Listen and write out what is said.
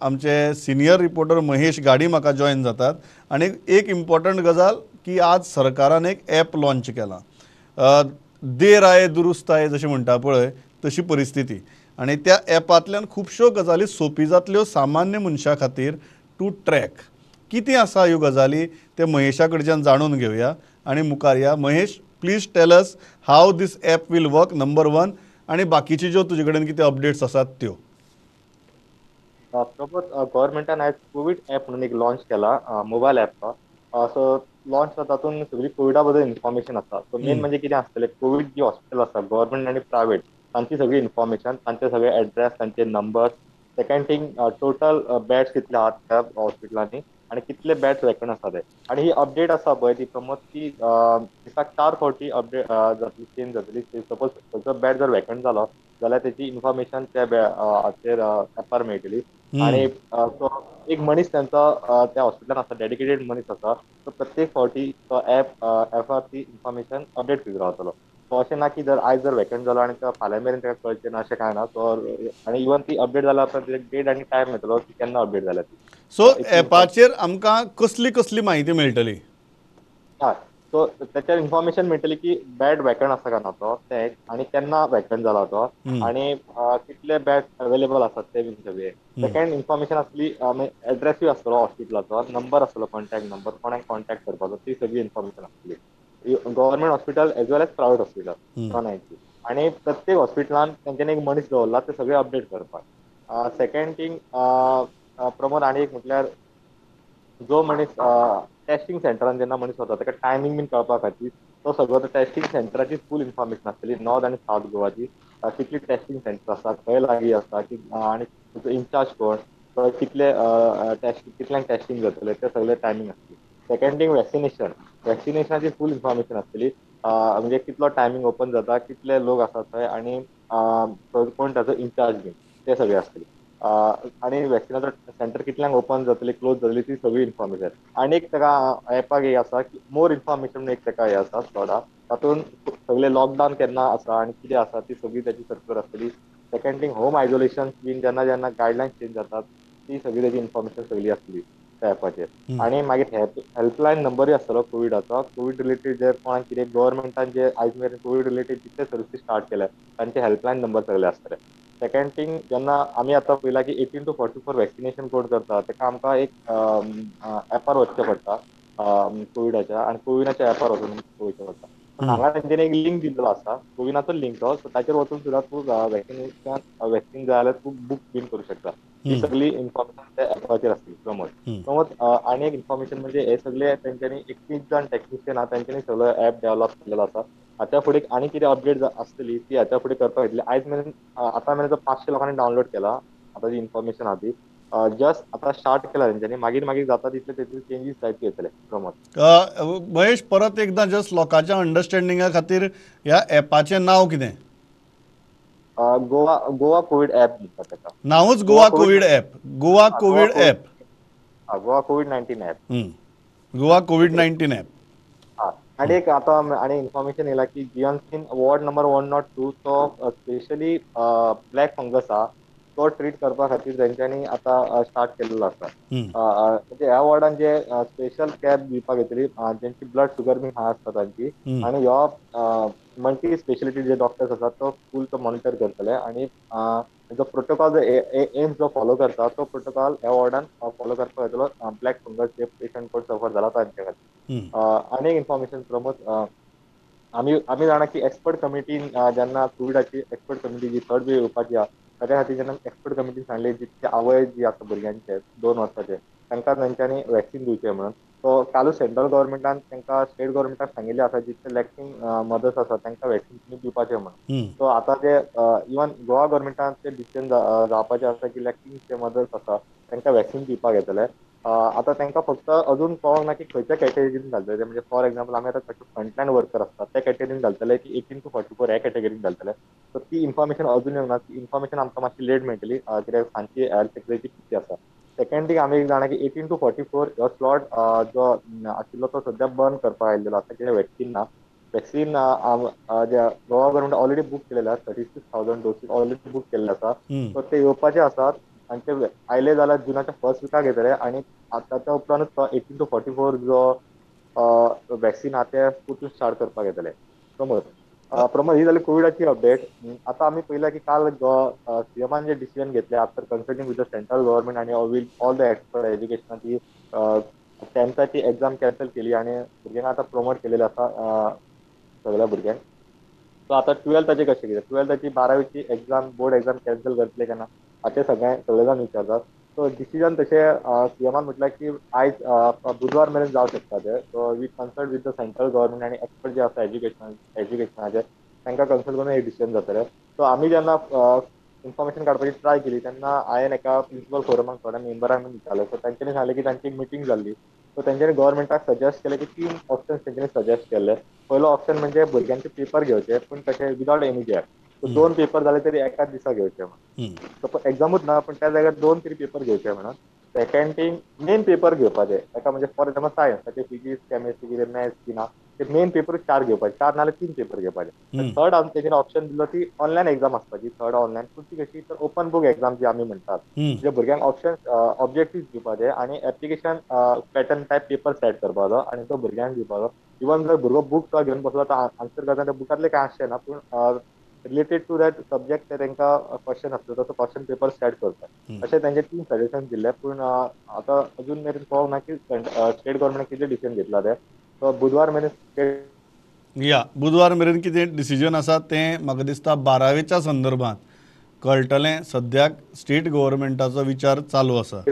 आमचे senior reporter Mahesh गाडी म्हाका जॉईन जातात आणि एक इम्पॉर्टंट गजाल की आज सरकारान एक ॲप लॉन्च केला देर आये दुरुस्त आये जशें म्हणटा पळय तशी परिस्थिती आणि त्या ॲपांतल्यान खुबश्यो गजाली सोपी जातल्यो सामान्य मनशा खातीर टू ट्रॅक कितें आसा ह्यो गजाली ते महेशा कडच्यान जाणून घेवया आणि मुखार या. Mahesh, please tell us how this app will work number 1 आणि बाकीचे ज्यो तुजे कडेन कितें अपडेट्स आसात त्यो. प्रमोद, गव्हर्नमेंटान आयज कोविड ॲप म्हणून एक लॉन्च केला मोबायल ॲप. सो लॉन्च तातूंत सगळी कोविडा बद्दल इन्फॉर्मेशन आसा. सो मेन म्हणजे कितें आसतलें, कोविड जी हॉस्पिटल आसा गव्हर्नमेंट आनी प्रायवेट तांची सगळी इन्फॉर्मेशन, तांचे सगळे एड्रेस, तांचे number. Second thing, total beds कितले आहात त्या हॉस्पिटलांनी आनी कितले बेड्स वेकंट आसा ते. आनी ही अपडेट आसा पळय ती प्रमोद की दिसाक 4 फावटी अपडेट जातली, चेंज जातली. सपोज खंयचो बेड जर वेकंट जालो जाल्यार तेची इन्फॉर्मेशन त्या हाचेर ॲपार मेळटली. आणि तो एक मनीस त्यांचा त्या हॉस्पिटलान आसा, डेडिकेटेड मनीस आसा. तो प्रत्येक फावटी तो ॲपार ती इन्फॉर्मेशन अपडेट करीत रावतलो. सो अशें ना की जर आयज जर वेकंट जालो आनी तो फाल्यां मेरेन ताका कळचें ना, अशें कांय ना. तो आनी इवन ती अपडेट जाल्या उपरांत डेट आनी टायम येतलो की केन्ना अपडेट जाल्या ती. सो ॲपाचेर आमकां कसली कसली म्हायती मेळटली? हय, सो त्याच्यार इन्फॉर्मेशन मेळटली की बेड वेकंट आसा काय ना तो, ते आनी केन्ना वेकंट जाला तो, आनी कितले बेड अवेलेबल आसात ते बीन सगळे. सेकंड इन्फॉर्मेशन आसली, एड्रेसूय आसतलो हॉस्पिटलाचो, नंबर आसतलो, कॉन्टॅक्ट नंबर, कोणाक कॉन्टॅक्ट करपाचो, ती सगळी इन्फॉर्मेशन आसतली. गव्हर्नमेंट हॉस्पिटल एज वेल एज प्रायवेट हॉस्पिटल दोनांयची. आनी प्रत्येक हॉस्पिटलान तेंच्यांनी एक मनीस दवरला ते सगळे अपडेट करपाक. सेकंड थिंग, प्रमोद, आनी एक म्हटल्यार जो मनीस टेस्टिंग सेंटरान जेन्ना मनीस वता ताका टायमींग बीन कळपा खातीर तो सगळो टेस्टिंग सेंटराची फूल इन्फॉर्मेशन आसतली, नॉर्थ आनी सावथ गोवाची. कितली टेस्टिंग सेंटर आसा, खंय लागीं आसा, आनी तुजो इन्चार्ज कोण, कितल्यांक टेस्टिंग जातलें, ते सगळे टायमींग आसतली. सेकंड थिंग, वॅक्सिनेशनाची फूल इन्फॉर्मेशन आसतली. म्हणजे कितलो टायमींग ओपन जाता, कितले लोक आसात थंय, आनी कोण ताचो इन्चार्ज बीन, ते सगळे आसतले. आनी वॅक्सिनाचो सेंटर कितल्यांक ओपन जातली, क्लोज जातली, ती सगळी इन्फॉर्मेशन. आनी एक ताका ॲपाक एक आसा की मोर इन्फॉर्मेशन एक ताका हें आसा स्लॉटा, तातूंत सगळे लॉकडावन केन्ना आसा आनी कितें आसा ती सगळी ताची सर्क्युलर आसतली. सेकंड थिंग, होम आयसोलेशन बीन जेन्ना जेन्ना गायडलायन्स चेंज जातात ती सगळी ताची इन्फॉर्मेशन सगळी आसतली त्या ॲपाचेर. आनी मागीर हेल्पलायन नंबरूय आसतलो कोविडाचो. कोवीड रिलेटेड जर कोणाक कितें गव्हर्नमेंटान जे आयज मेरेन कोवीड रिलेटेड जितले सर्विसीस स्टार्ट केल्या तांचे हेल्पलायन नंबर सगळे आसतले. सेकंड थिंग, जेन्ना आमी आतां पळयला की 18 to 44 वॅक्सिनेशन कोण करता ताका आमकां एक ॲपार वचचें पडटा कोविडाच्या, आनी कोविनाच्या ॲपार वचून पळोवचें पडटा. पण हांगा तेंच्यांनी एक लिंक दिल्लो आसा, कोविनाचो लिंक तो, सो ताचेर वचून सुद्दां तूं वॅक्सिन जाय जाल्यार तूं बूक बीन करूं शकता. ही सगळी इन्फॉर्मेशन त्या ॲपाचेर आसतली. प्रमोद, आनी एक इन्फॉर्मेशन म्हणजे हे सगळे तेंच्यांनी 31 जाण टेक्निशियन आहा तेंच्यांनी सगळो ॲप डेव्हलप केलेलो आसा. हाच्या फुडें आनी कितें अपडेट आसतली ती हाच्या फुडें करपाक येतली. आयज मेरेन आतां मेरेन 500 लोकांनी डावनलोड केला. आतां जी इन्फॉर्मेशन आहा ती जस्ट आतां स्टार्ट केला तेंच्यांनी. मागीर मागीर जाता तितले तेतून चेंजीस जायत वयतले. प्रमोद, महेश, परत एकदां जस्ट लोकांच्या अंडरस्टँडिंगा खातीर ह्या ॲपाचें नांव कितें? गोवा कोविड ॲप म्हणटात ताका. नांवूच Goa covid app. Goa Goa covid covid app. Goa कोविड-19 ॲप. गोवा कोविड-19 ॲप. आनी एक आतां आनी इन्फॉर्मेशन येयला की जीएमसीन वॉर्ड नंबर 102 तो स्पेशली ब्लॅक फंगस आहा तो ट्रीट करपा खातीर तेंच्यांनी आतां स्टार्ट केल्लो आसा. म्हणजे ह्या वॉर्डान जे स्पेशल कॅर दिवपाक येतली जेंची ब्लड शुगर बीन हाय आसता तांची, आनी ह्यो मल्टी स्पेशलिटी जे डॉक्टर्स आसात तो फूल तो मॉनिटर करतले. आनी जो प्रोटोकॉल एम्स जो फॉलो करता तो प्रोटोकॉल ह्या वॉर्डान फॉलो करपाक येतलो ब्लॅक फंगस जे पेशंट कोण सफर जाला तांचे खातीर. आनी एक इन्फॉर्मेशन प्रमोद, आमी जाणा की एक्सपर्ट कमिटीन जेन्ना कोविडाची एक्सपर्ट कमिटी जी थर्ड वेव येवपाची आहा ताच्या खातीर जेन्ना एक्सपर्ट कमिटीन सांगलें जितके आवय जी आसा भुरग्यांचे 2 वर्साचे तांकां तेंच्यांनी वॅक्सीन दिवचें म्हणून, सो कालूच सेंट्रल गव्हर्मेंटान तांकां स्टेट गव्हर्मेंटाक सांगिल्लें आसा जितके लॅक्टिंग मदर्स आसा तांकां वॅक्सीन तुमी दिवपाचें म्हणून. सो आतां जे इवन गोवा गव्हर्मेंटान ते डिसिजन जावपाचें आसा की लॅक्टिंग जे मदर्स आसा तांकां वॅक्सीन दिवपाक येतले. आतां तांकां फक्त अजून कळोंक ना की खंयच्या कॅटेगरीन घालतले. म्हणजे फॉर एक्झाम्पल आमी आतां फ्रंटलायन वर्कर आसतात त्या कॅटेगरीन घालतले की 18 to 44 ह्या कॅटेगरीन घालतले. सो ती इन्फॉर्मेशन अजून येवंक ना. ती इन्फॉर्मेशन आमकां मातशी लेट मेळटली कित्याक सांजची हेल्थ सेक्रेटरी कितली आसा. सेकंड थिंग, आमी एक जाणा की 18 to 44 हो स्लॉट जो आशिल्लो तो सद्या बंद करपाक आयिल्लो आसा कित्याक वॅक्सीन ना. Vaccine Goa government already book केलेले आसा. 36,000 डोसीस ऑलरेडी बूक केल्ले आसा. सो ते येवपाचे आसात. आणि ते आयले जाल्यार जुनाच्या फर्स्ट विकाक येतले आणि ताच्या उपरांतूच 18 to 44 जो वॅक्सीन आहा ते परतून स्टार्ट करपाक येतले. प्रमोद ही जाली कोविडाची अपडेट. आता आम्ही पळयला की काल सीएमान जे डिसिजन घेतले after consulting with the central government आणि ऑल द एक्सपर्ट एज्युकेशन ती 10th एक्झाम कॅन्सल केली आणि भुरग्यांक आता प्रमोट केलेले आसा सगळ्या भुरग्यांक. सो आता 12thचे कशें कितें 12thची 12वीची एक्झाम बोर्ड एक्झाम कॅन्सल करतले केन्ना हाचे सगळे जाण विचारतात. सो डिसिजन तशे सीएमान म्हटल्यार की आयज बुधवार मेरेन जावं शकता ते. So we consult with the central government आणि एक्सपर्ट जे आसा एज्युकेशनाचे तांकां कन्सल्ट करून हे डिसिजन जातले. सो आमी जेन्ना इन्फॉर्मेशन काडपाची ट्राय केली तेन्ना हांवें एका प्रिन्सिपल फोरमाक थोड्या मेंबरांक विचारलें. सो तांच्यांनी सांगलें की तांची एक मिटींग जाल्ली. सो तेंच्यांनी गव्हर्नमेंटाक सजेस्ट केलें की 3 ऑप्शन्स तेंच्यांनी सजेस्ट केल्ले. पयलो ऑप्शन म्हणजे भुरग्यांचे पेपर घेवचे पूण तशे without any gap. So 2 paper जाले तरी एकाच दिसा घेवचे म्हणून. सपोज एक्झामूच ना पूण त्या जाग्यार 2 तरी पेपर घेवचे म्हणून. सेकंड थिंग मेन पेपर घेवपाचे एका म्हणजे फॉर एक्झाम्पल सायन्स ताचे फिजिक्स केमिस्ट्री कितें मॅथ्स किंवा ते मेन पेपर 4 घेवपाचे 4 नाल्यार 3 पेपर घेवपाचे. थर्ड तेंच्यांनी ऑप्शन दिलो ती ऑनलायन एक्झाम आसपाची थर्ड ऑनलायन पूण ती कशी तर ओपन बुक एक्झाम जी आमी म्हणटात. जे भुरग्यांक ऑप्शन ऑब्जेक्टिव्ह दिवपाचे आणि application pattern type paper set करपाचो आणि तो भुरग्यांक दिवपाचो. इवन जर भुरगो बुक घेवन बसलो तर आन्सर करता त्या बुकांतले कांय आसचें ना पूण रिलेटेड टू दॅट सब्जेक्ट ते तांकां क्वेश्चन आसलो तसो क्वेश्चन पेपर सेट करता अशें तांचे 3 सजेशन दिल्ले. पूण आतां अजून मेरेन कळोंक ना की स्टेट गव्हर्नमेंट कितें डिसिजन घेतला ते. सो बुधवार मेरेन बुधवार मेरेन कितें डिसिजन आसा तें म्हाका दिसता 12वेच्या संदर्भात कळटलें. सद्याक स्टेट गव्हर्नमेंटाचो विचार चालू आसा.